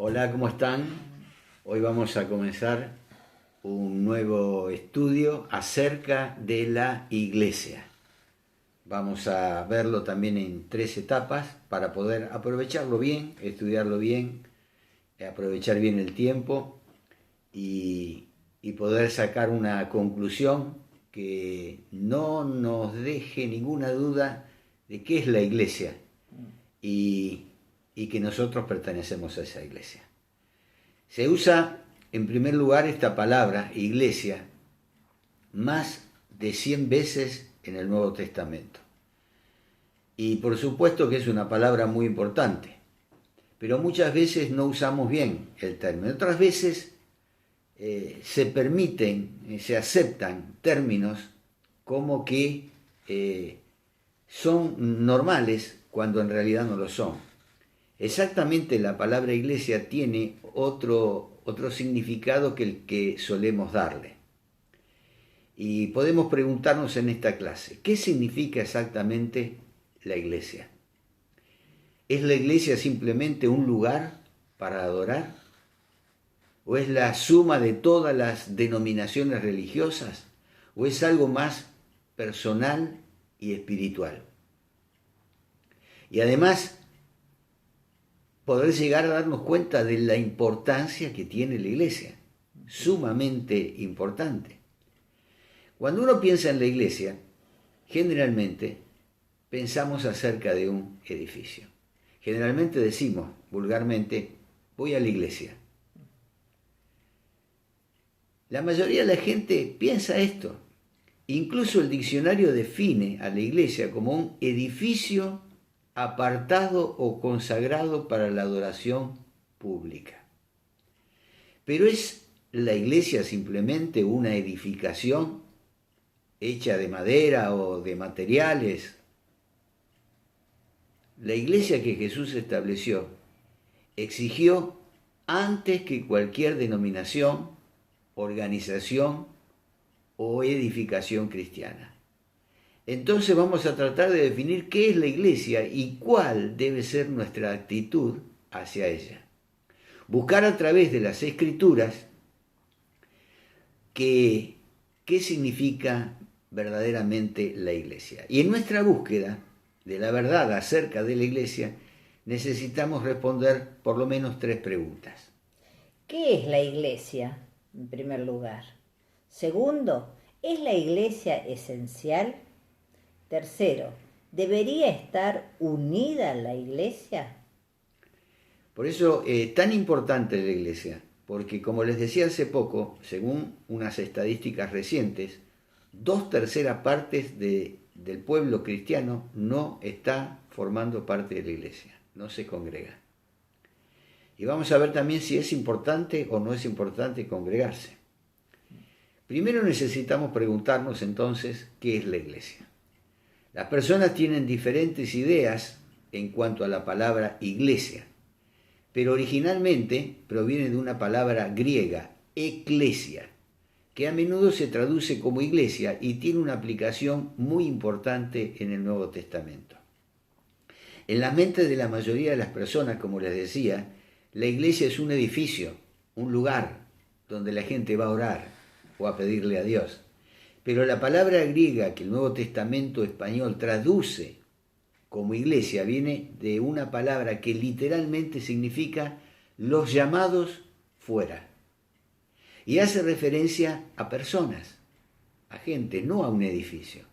Hola, ¿cómo están? Hoy vamos a comenzar un nuevo estudio acerca de la iglesia. Vamos a verlo también en 3 etapas para poder aprovecharlo bien, estudiarlo bien, aprovechar bien el tiempo y poder sacar una conclusión que no nos deje ninguna duda de qué es la iglesia y, y que nosotros pertenecemos a esa iglesia. Se usa en primer lugar esta palabra, iglesia, más de 100 veces en el Nuevo Testamento. Y por supuesto que es una palabra muy importante, pero muchas veces no usamos bien el término. Otras veces se permiten, se aceptan términos como que son normales cuando en realidad no lo son. Exactamente, la palabra iglesia tiene otro significado que el que solemos darle. Y podemos preguntarnos en esta clase, ¿qué significa exactamente la iglesia? ¿Es la iglesia simplemente un lugar para adorar? ¿O es la suma de todas las denominaciones religiosas? ¿O es algo más personal y espiritual? Y además, poder llegar a darnos cuenta de la importancia que tiene la iglesia, sumamente importante. Cuando uno piensa en la iglesia, generalmente pensamos acerca de un edificio. Generalmente decimos, vulgarmente, voy a la iglesia. La mayoría de la gente piensa esto. Incluso el diccionario define a la iglesia como un edificio apartado o consagrado para la adoración pública. Pero ¿es la iglesia simplemente una edificación hecha de madera o de materiales? La iglesia que Jesús estableció exigió antes que cualquier denominación, organización o edificación cristiana. Entonces vamos a tratar de definir qué es la iglesia y cuál debe ser nuestra actitud hacia ella. Buscar a través de las escrituras qué significa verdaderamente la iglesia. Y en nuestra búsqueda de la verdad acerca de la iglesia necesitamos responder por lo menos 3 preguntas. ¿Qué es la iglesia, en primer lugar? Segundo, ¿es la iglesia esencial? Tercero, ¿debería estar unida la iglesia? Por eso es tan importante la iglesia, porque como les decía hace poco, según unas estadísticas recientes, 2/3 partes del pueblo cristiano no está formando parte de la iglesia, no se congrega. Y vamos a ver también si es importante o no es importante congregarse. Primero necesitamos preguntarnos entonces qué es la iglesia. Las personas tienen diferentes ideas en cuanto a la palabra iglesia, pero originalmente proviene de una palabra griega, eclesia, que a menudo se traduce como iglesia y tiene una aplicación muy importante en el Nuevo Testamento. En la mente de la mayoría de las personas, como les decía, la iglesia es un edificio, un lugar donde la gente va a orar o a pedirle a Dios. Pero la palabra griega que el Nuevo Testamento español traduce como iglesia viene de una palabra que literalmente significa los llamados fuera. Y hace referencia a personas, a gente, no a un edificio.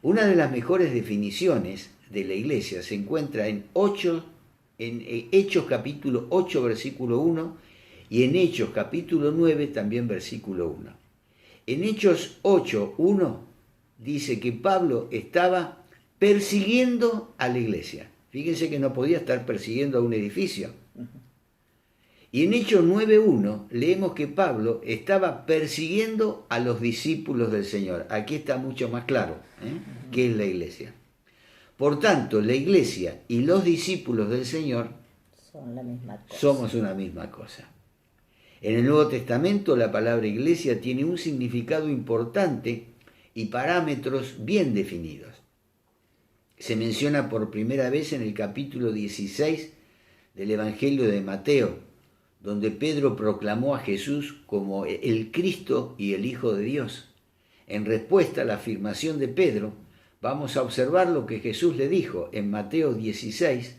Una de las mejores definiciones de la iglesia se encuentra en Hechos capítulo 8, versículo 1 y en Hechos capítulo 9, también versículo 1. En Hechos 8, 1 dice que Pablo estaba persiguiendo a la iglesia. Fíjense que no podía estar persiguiendo a un edificio. Y en Hechos 9.1 leemos que Pablo estaba persiguiendo a los discípulos del Señor. Aquí está mucho más claro qué es la iglesia. Por tanto, la iglesia y los discípulos del Señor Son la misma cosa. Somos una misma cosa. En el Nuevo Testamento la palabra iglesia tiene un significado importante y parámetros bien definidos. Se menciona por primera vez en el capítulo 16 del Evangelio de Mateo, donde Pedro proclamó a Jesús como el Cristo y el Hijo de Dios. En respuesta a la afirmación de Pedro, vamos a observar lo que Jesús le dijo en Mateo 16,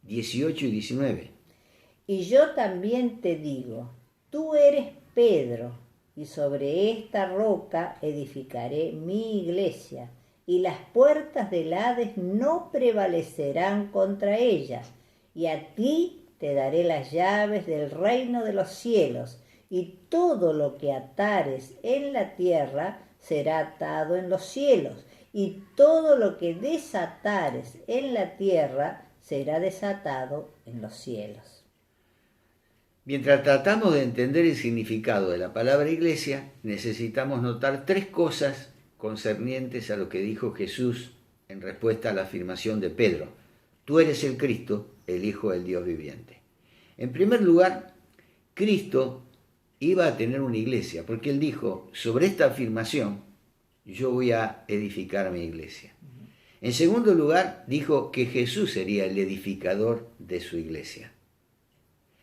18 y 19. Y yo también te digo, tú eres Pedro, y sobre esta roca edificaré mi iglesia, y las puertas del Hades no prevalecerán contra ella, y a ti te daré las llaves del reino de los cielos, y todo lo que atares en la tierra será atado en los cielos, y todo lo que desatares en la tierra será desatado en los cielos. Mientras tratamos de entender el significado de la palabra iglesia, necesitamos notar tres cosas concernientes a lo que dijo Jesús en respuesta a la afirmación de Pedro. Tú eres el Cristo, el Hijo del Dios viviente. En primer lugar, Cristo iba a tener una iglesia, porque él dijo, sobre esta afirmación, yo voy a edificar mi iglesia. En segundo lugar, dijo que Jesús sería el edificador de su iglesia.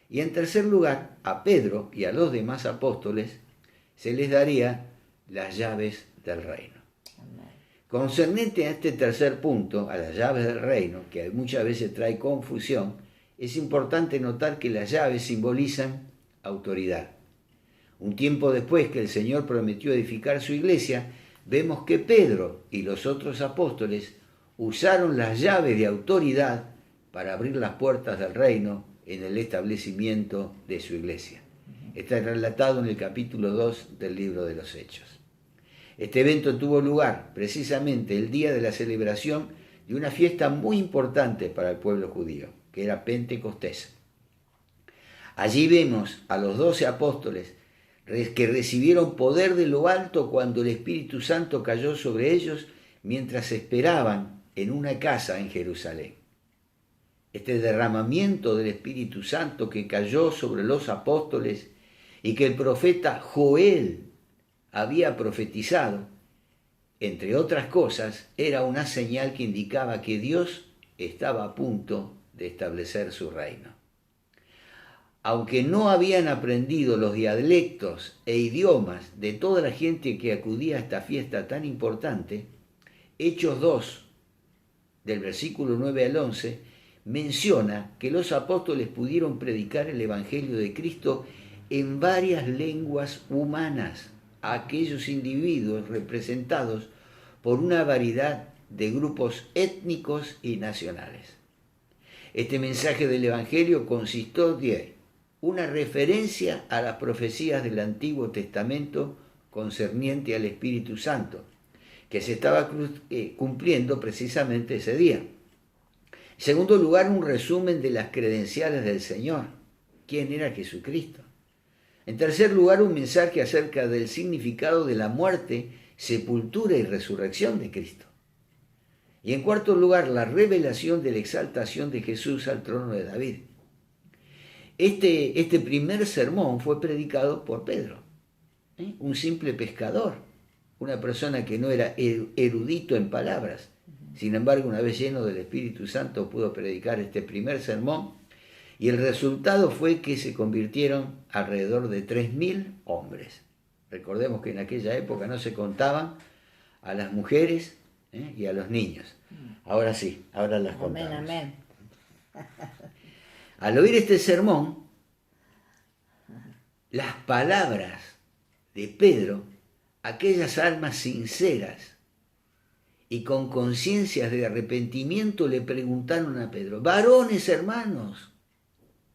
Y en tercer lugar, a Pedro y a los demás apóstoles se les daría las llaves del reino. Concerniente a este tercer punto, a las llaves del reino, que muchas veces trae confusión, es importante notar que las llaves simbolizan autoridad. Un tiempo después que el Señor prometió edificar su iglesia, vemos que Pedro y los otros apóstoles usaron las llaves de autoridad para abrir las puertas del reino en el establecimiento de su iglesia. Está relatado en el capítulo 2 del libro de los Hechos. Este evento tuvo lugar precisamente el día de la celebración de una fiesta muy importante para el pueblo judío, que era Pentecostés. Allí vemos a los 12 apóstoles que recibieron poder de lo alto cuando el Espíritu Santo cayó sobre ellos mientras esperaban en una casa en Jerusalén. Este derramamiento del Espíritu Santo que cayó sobre los apóstoles y que el profeta Joel había profetizado, entre otras cosas, era una señal que indicaba que Dios estaba a punto de establecer su reino. Aunque no habían aprendido los dialectos e idiomas de toda la gente que acudía a esta fiesta tan importante, Hechos 2, del versículo 9 al 11, menciona que los apóstoles pudieron predicar el Evangelio de Cristo en varias lenguas humanas a aquellos individuos representados por una variedad de grupos étnicos y nacionales. Este mensaje del Evangelio consistió de una referencia a las profecías del Antiguo Testamento concerniente al Espíritu Santo, que se estaba cumpliendo precisamente ese día. En segundo lugar, un resumen de las credenciales del Señor. ¿Quién era Jesucristo? En tercer lugar, un mensaje acerca del significado de la muerte, sepultura y resurrección de Cristo. Y en cuarto lugar, la revelación de la exaltación de Jesús al trono de David. Este primer sermón fue predicado por Pedro, un simple pescador, una persona que no era erudito en palabras. Sin embargo, una vez lleno del Espíritu Santo, pudo predicar este primer sermón, y el resultado fue que se convirtieron alrededor de 3.000 hombres. Recordemos que en aquella época no se contaban a las mujeres y a los niños. Ahora sí, ahora las contamos. Amén, amén. Al oír este sermón, las palabras de Pedro, aquellas almas sinceras y con conciencias de arrepentimiento, le preguntaron a Pedro: varones hermanos,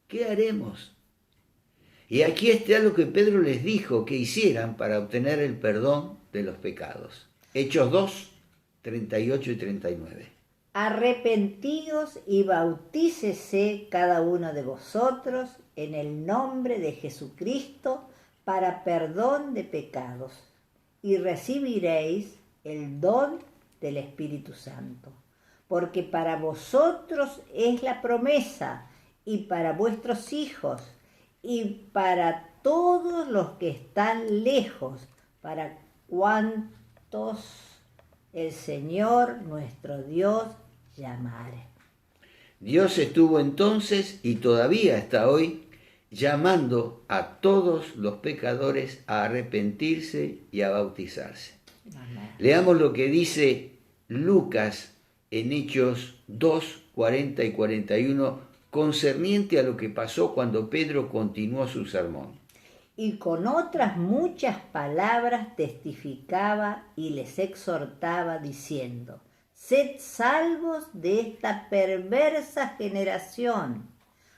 ¿qué haremos? Y aquí está lo que Pedro les dijo que hicieran para obtener el perdón de los pecados. Hechos 2, 38 y 39. Arrepentíos y bautícese cada uno de vosotros en el nombre de Jesucristo para perdón de pecados, y recibiréis el don del Espíritu Santo, porque para vosotros es la promesa, y para vuestros hijos, y para todos los que están lejos, para cuantos el Señor nuestro Dios llamare. Dios estuvo entonces y todavía está hoy llamando a todos los pecadores a arrepentirse y a bautizarse. Amén. Leamos lo que dice Lucas en Hechos 2, 40 y 41, concerniente a lo que pasó cuando Pedro continuó su sermón. Y con otras muchas palabras testificaba y les exhortaba diciendo: sed salvos de esta perversa generación.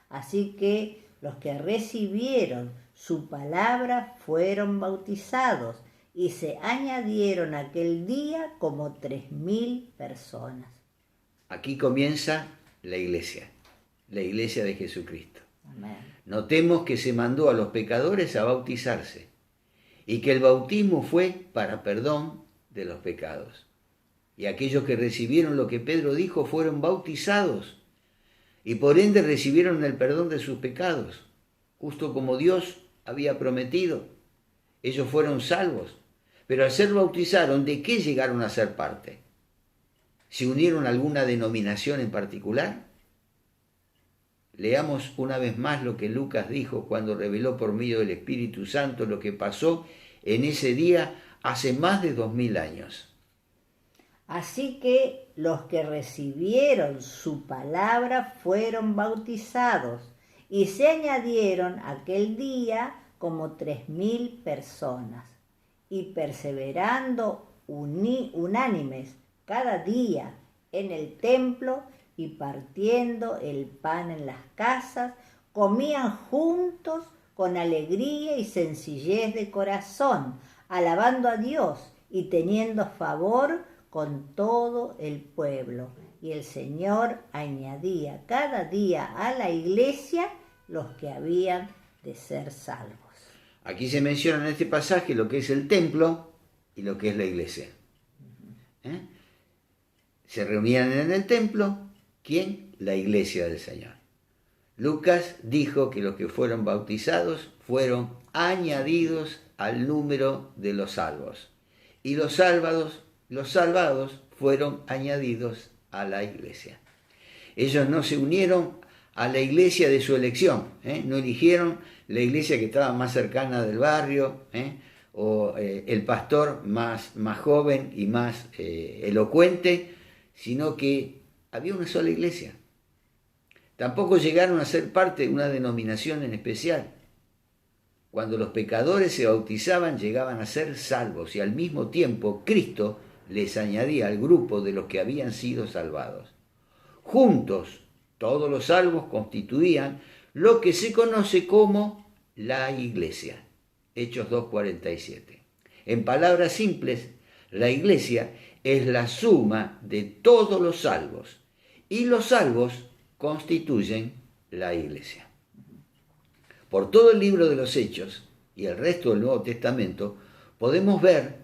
Así que los que recibieron su palabra fueron bautizados, y se añadieron aquel día como 3.000 personas. Aquí comienza la iglesia de Jesucristo. Amén. Notemos que se mandó a los pecadores a bautizarse y que el bautismo fue para perdón de los pecados. Y aquellos que recibieron lo que Pedro dijo fueron bautizados y por ende recibieron el perdón de sus pecados, justo como Dios había prometido. Ellos fueron salvos, pero al ser bautizados, ¿de qué llegaron a ser parte? ¿Se unieron a alguna denominación en particular? Leamos una vez más lo que Lucas dijo cuando reveló por medio del Espíritu Santo lo que pasó en ese día hace más de 2000 años. Así que los que recibieron su palabra fueron bautizados, y se añadieron aquel día como 3.000 personas, y perseverando unánimes cada día en el templo y partiendo el pan en las casas, comían juntos con alegría y sencillez de corazón, alabando a Dios y teniendo favor con todo el pueblo. Y el Señor añadía cada día a la iglesia los que habían de ser salvos. Aquí se menciona en este pasaje lo que es el templo y lo que es la iglesia. Se reunían en el templo, ¿quién? La iglesia del Señor. Lucas dijo que los que fueron bautizados fueron añadidos al número de los salvos. Y los salvados fueron añadidos a la iglesia. Ellos no se unieron a la iglesia de su elección, no eligieron la iglesia que estaba más cercana del barrio, o el pastor más joven y más elocuente, sino que había una sola iglesia. Tampoco llegaron a ser parte de una denominación en especial. Cuando los pecadores se bautizaban, llegaban a ser salvos y al mismo tiempo Cristo les añadía al grupo de los que habían sido salvados. Juntos, todos los salvos constituían lo que se conoce como la iglesia. Hechos 2:47. En palabras simples, la iglesia es la suma de todos los salvos y los salvos constituyen la iglesia. Por todo el libro de los Hechos y el resto del Nuevo Testamento podemos ver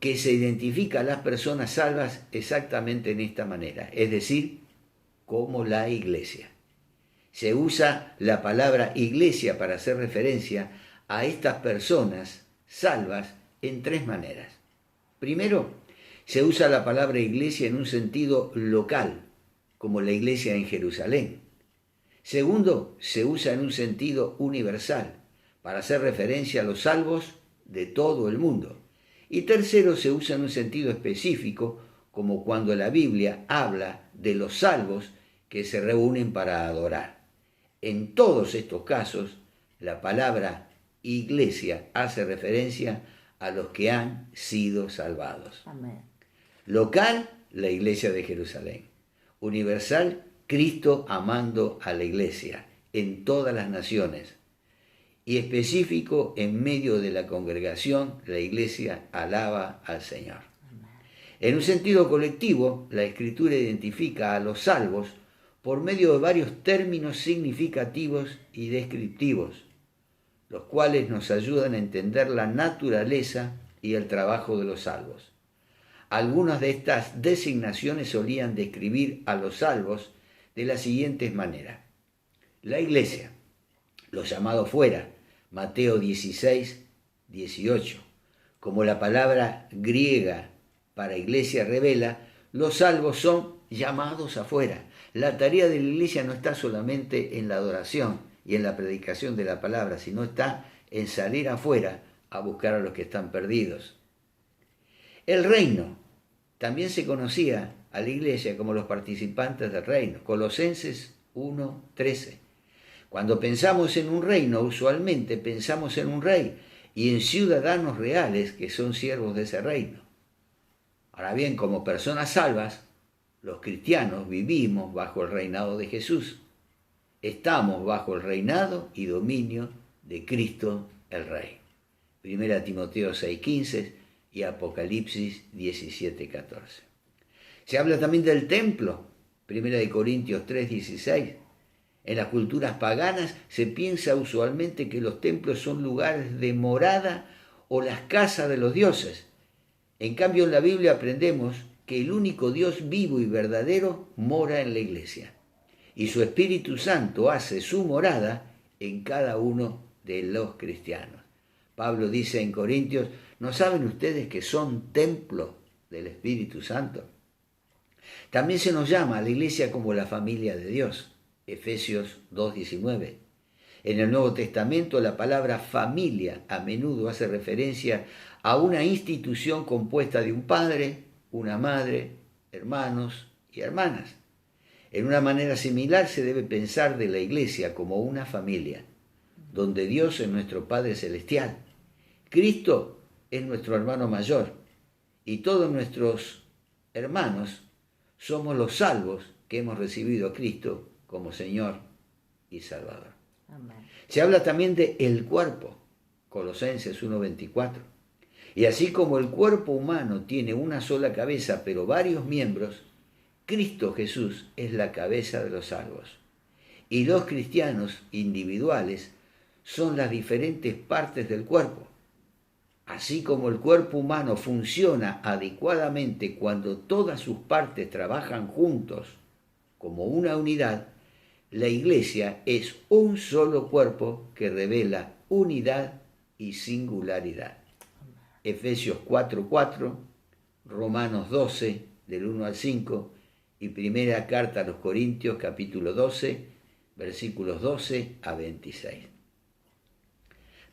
que se identifica a las personas salvas exactamente en esta manera, es decir, como la iglesia. Se usa la palabra iglesia para hacer referencia a estas personas salvas en tres maneras. Primero, se usa la palabra iglesia en un sentido local, como la iglesia en Jerusalén. Segundo, se usa en un sentido universal, para hacer referencia a los salvos de todo el mundo. Y tercero, se usa en un sentido específico, como cuando la Biblia habla de los salvos que se reúnen para adorar. En todos estos casos, la palabra iglesia hace referencia a los que han sido salvados. Amén. Local, la iglesia de Jerusalén. Universal, Cristo amando a la iglesia en todas las naciones. Y específico, en medio de la congregación, la iglesia alaba al Señor. En un sentido colectivo, la Escritura identifica a los salvos por medio de varios términos significativos y descriptivos, los cuales nos ayudan a entender la naturaleza y el trabajo de los salvos. Algunas de estas designaciones solían describir a los salvos de las siguientes maneras. La iglesia, los llamados fuera, Mateo 16, 18. Como la palabra griega para iglesia revela, los salvos son llamados afuera. La tarea de la iglesia no está solamente en la adoración, y en la predicación de la palabra, sino está en salir afuera a buscar a los que están perdidos. El reino. También se conocía a la iglesia como los participantes del reino. Colosenses 1:13. Cuando pensamos en un reino, usualmente pensamos en un rey y en ciudadanos reales que son siervos de ese reino. Ahora bien, como personas salvas, los cristianos vivimos bajo el reinado de Jesús. Estamos bajo el reinado y dominio de Cristo el Rey. 1 Timoteo 6:15 y Apocalipsis 17:14. Se habla también del templo. 1 Corintios 3:16. En las culturas paganas se piensa usualmente que los templos son lugares de morada o las casas de los dioses. En cambio, en la Biblia aprendemos que el único Dios vivo y verdadero mora en la iglesia. Y su Espíritu Santo hace su morada en cada uno de los cristianos. Pablo dice en Corintios, ¿no saben ustedes que son templo del Espíritu Santo? También se nos llama a la iglesia como la familia de Dios. Efesios 2:19. En el Nuevo Testamento la palabra familia a menudo hace referencia a una institución compuesta de un padre, una madre, hermanos y hermanas. En una manera similar se debe pensar de la iglesia como una familia, donde Dios es nuestro Padre Celestial, Cristo es nuestro hermano mayor y todos nuestros hermanos somos los salvos que hemos recibido a Cristo como Señor y Salvador. Amén. Se habla también de el cuerpo, Colosenses 1:24. Y así como el cuerpo humano tiene una sola cabeza pero varios miembros, Cristo Jesús es la cabeza de los salvos. Y los cristianos individuales son las diferentes partes del cuerpo. Así como el cuerpo humano funciona adecuadamente cuando todas sus partes trabajan juntos como una unidad, la iglesia es un solo cuerpo que revela unidad y singularidad. Efesios 4:4, Romanos 12, del 1 al 5, y primera carta a los Corintios, capítulo 12, versículos 12 a 26.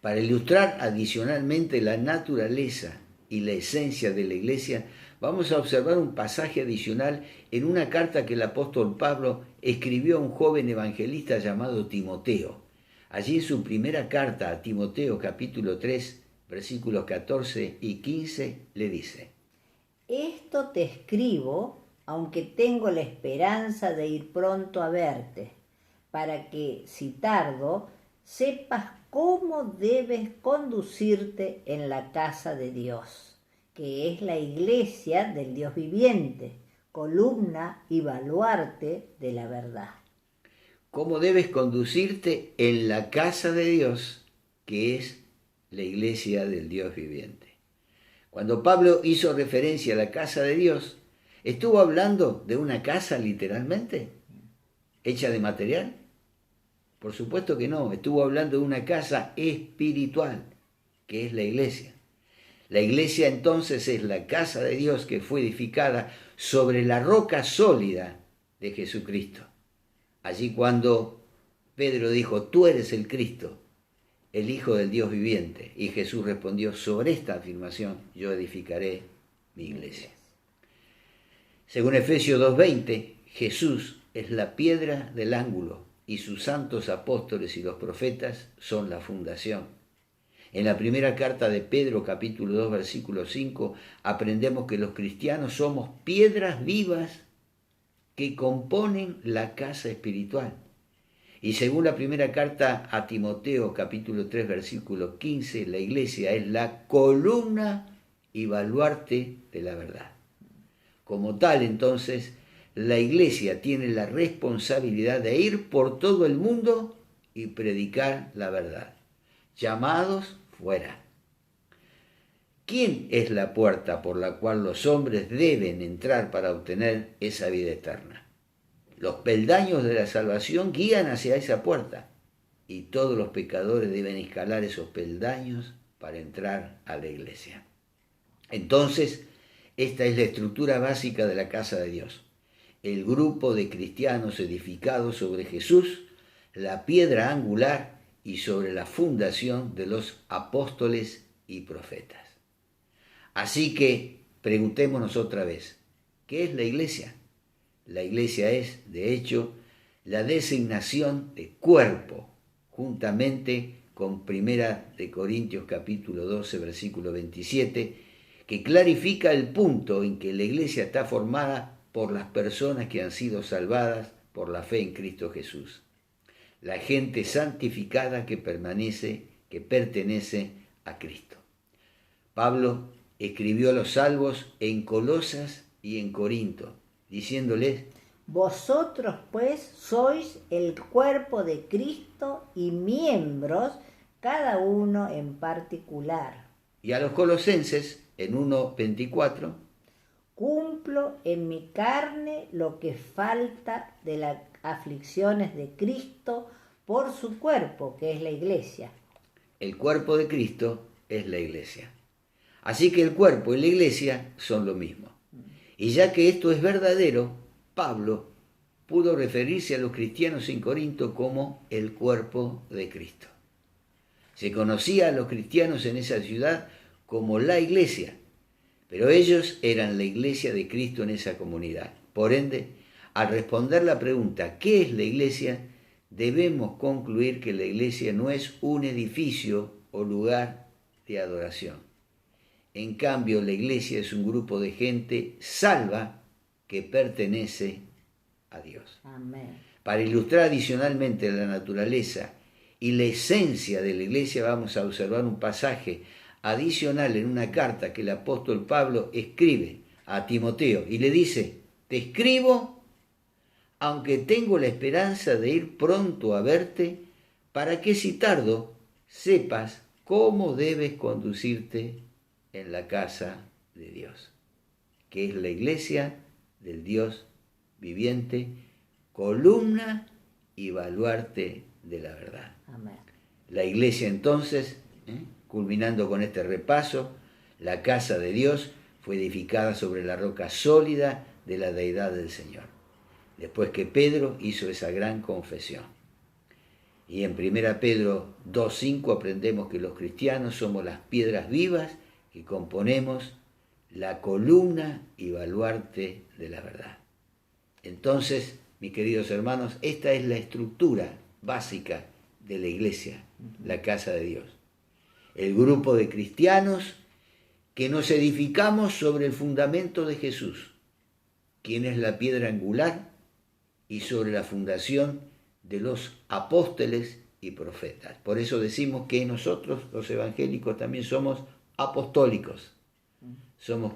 Para ilustrar adicionalmente la naturaleza y la esencia de la iglesia, vamos a observar un pasaje adicional en una carta que el apóstol Pablo escribió a un joven evangelista llamado Timoteo. Allí en su primera carta a Timoteo, capítulo 3, versículos 14 y 15, le dice: Esto te escribo, aunque tengo la esperanza de ir pronto a verte, para que, si tardo, sepas cómo debes conducirte en la casa de Dios, que es la iglesia del Dios viviente, columna y baluarte de la verdad. ¿Cómo debes conducirte en la casa de Dios, que es la iglesia del Dios viviente? Cuando Pablo hizo referencia a la casa de Dios, ¿estuvo hablando de una casa literalmente, hecha de material? Por supuesto que no, estuvo hablando de una casa espiritual, que es la iglesia. La iglesia entonces es la casa de Dios que fue edificada sobre la roca sólida de Jesucristo. Allí cuando Pedro dijo, tú eres el Cristo, el Hijo del Dios viviente, y Jesús respondió, sobre esta afirmación yo edificaré mi iglesia. Según Efesios 2:20, Jesús es la piedra del ángulo y sus santos apóstoles y los profetas son la fundación. En la primera carta de Pedro, capítulo 2, versículo 5, aprendemos que los cristianos somos piedras vivas que componen la casa espiritual. Y según la primera carta a Timoteo, capítulo 3, versículo 15, la iglesia es la columna y baluarte de la verdad. Como tal, entonces, la iglesia tiene la responsabilidad de ir por todo el mundo y predicar la verdad. Llamados fuera. ¿Quién es la puerta por la cual los hombres deben entrar para obtener esa vida eterna? Los peldaños de la salvación guían hacia esa puerta y todos los pecadores deben escalar esos peldaños para entrar a la iglesia. Entonces, esta es la estructura básica de la casa de Dios. El grupo de cristianos edificados sobre Jesús, la piedra angular y sobre la fundación de los apóstoles y profetas. Así que preguntémonos otra vez, ¿qué es la iglesia? La iglesia es, de hecho, la designación de cuerpo, juntamente con 1 Corintios capítulo 12, versículo 27, que clarifica el punto en que la iglesia está formada por las personas que han sido salvadas por la fe en Cristo Jesús. La gente santificada que pertenece a Cristo. Pablo escribió a los salvos en Colosas y en Corinto, diciéndoles: vosotros pues sois el cuerpo de Cristo y miembros, cada uno en particular. Y a los colosenses en 1:24, cumplo en mi carne lo que falta de las aflicciones de Cristo por su cuerpo, que es la iglesia. El cuerpo de Cristo es la iglesia. Así que el cuerpo y la iglesia son lo mismo. Y ya que esto es verdadero, Pablo pudo referirse a los cristianos en Corinto como el cuerpo de Cristo. Se conocía a los cristianos en esa ciudad como la iglesia, pero ellos eran la iglesia de Cristo en esa comunidad. Por ende, al responder la pregunta ¿qué es la iglesia?, debemos concluir que la iglesia no es un edificio o lugar de adoración. En cambio, la iglesia es un grupo de gente salva que pertenece a Dios. Amén. Para ilustrar adicionalmente la naturaleza y la esencia de la iglesia, vamos a observar un pasaje adicional en una carta que el apóstol Pablo escribe a Timoteo y le dice: te escribo aunque tengo la esperanza de ir pronto a verte, para que si tardo sepas cómo debes conducirte en la casa de Dios, que es la iglesia del Dios viviente, columna y baluarte de la verdad. Amén. La iglesia entonces, culminando con este repaso, la casa de Dios fue edificada sobre la roca sólida de la deidad del Señor, después que Pedro hizo esa gran confesión. Y en 1 Pedro 2:5 aprendemos que los cristianos somos las piedras vivas que componemos la columna y baluarte de la verdad. Entonces, mis queridos hermanos, esta es la estructura básica de la iglesia, la casa de Dios. El grupo de cristianos que nos edificamos sobre el fundamento de Jesús, quien es la piedra angular, y sobre la fundación de los apóstoles y profetas. Por eso decimos que nosotros, los evangélicos, también somos apostólicos. Somos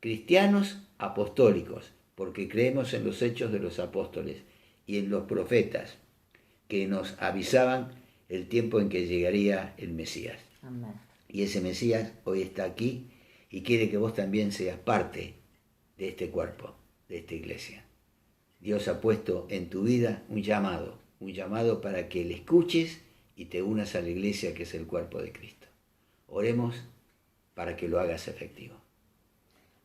cristianos apostólicos, porque creemos en los hechos de los apóstoles y en los profetas que nos avisaban el tiempo en que llegaría el Mesías. Amén. Y ese Mesías hoy está aquí y quiere que vos también seas parte de este cuerpo, de esta iglesia. Dios ha puesto en tu vida un llamado para que le escuches y te unas a la iglesia que es el cuerpo de Cristo. Oremos para que lo hagas efectivo.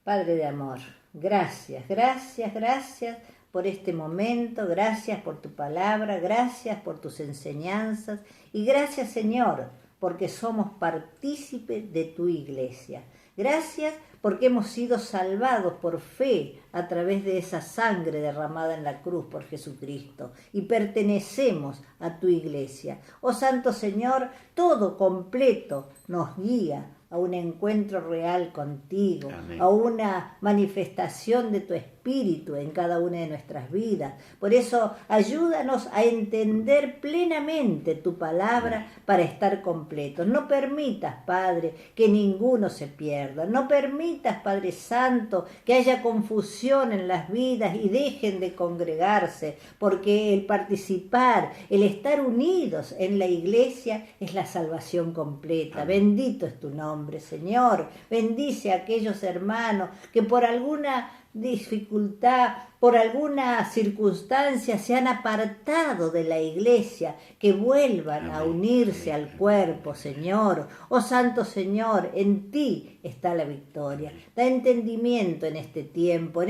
Padre de amor, gracias, gracias, gracias por este momento, gracias por tu palabra, gracias por tus enseñanzas y gracias, Señor, porque somos partícipes de tu iglesia. Gracias porque hemos sido salvados por fe a través de esa sangre derramada en la cruz por Jesucristo y pertenecemos a tu iglesia. Oh Santo Señor, todo completo nos guía a un encuentro real contigo, Amén. A una manifestación de tu Espíritu en cada una de nuestras vidas. Por eso, ayúdanos a entender plenamente tu palabra para estar completos. No permitas, Padre, que ninguno se pierda. No permitas, Padre Santo, que haya confusión en las vidas y dejen de congregarse, porque el participar, el estar unidos en la iglesia es la salvación completa. Amén. Bendito es tu nombre, Señor. Bendice a aquellos hermanos que por alguna dificultad, por alguna circunstancia se han apartado de la iglesia, que vuelvan a unirse al cuerpo, Señor. Oh Santo Señor, en ti está la victoria. Da entendimiento en este tiempo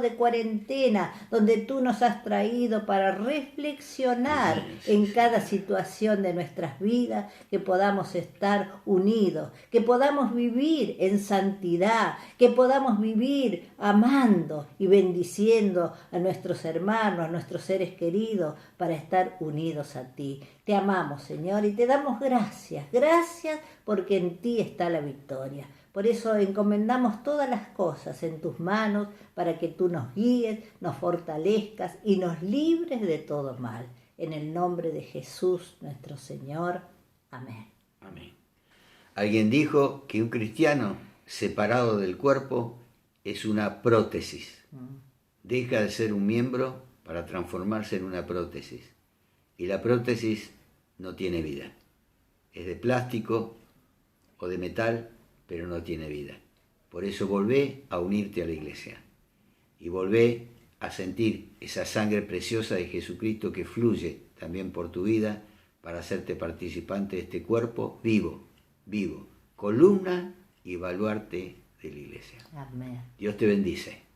de cuarentena, donde tú nos has traído para reflexionar en cada situación de nuestras vidas, que podamos estar unidos, que podamos vivir en santidad, que podamos vivir amando y bendiciendo a nuestros hermanos, a nuestros seres queridos, para estar unidos a ti. Te amamos, Señor, y te damos gracias, gracias porque en ti está la victoria. Por eso encomendamos todas las cosas en tus manos, para que tú nos guíes, nos fortalezcas y nos libres de todo mal. En el nombre de Jesús, nuestro Señor. Amén. Amén. Alguien dijo que un cristiano separado del cuerpo es una prótesis. Deja de ser un miembro para transformarse en una prótesis. Y la prótesis no tiene vida. Es de plástico o de metal, pero no tiene vida. Por eso volvé a unirte a la iglesia. Y volvé a sentir esa sangre preciosa de Jesucristo que fluye también por tu vida, para hacerte participante de este cuerpo vivo, columna y baluarte de la iglesia. Amén. Dios te bendice.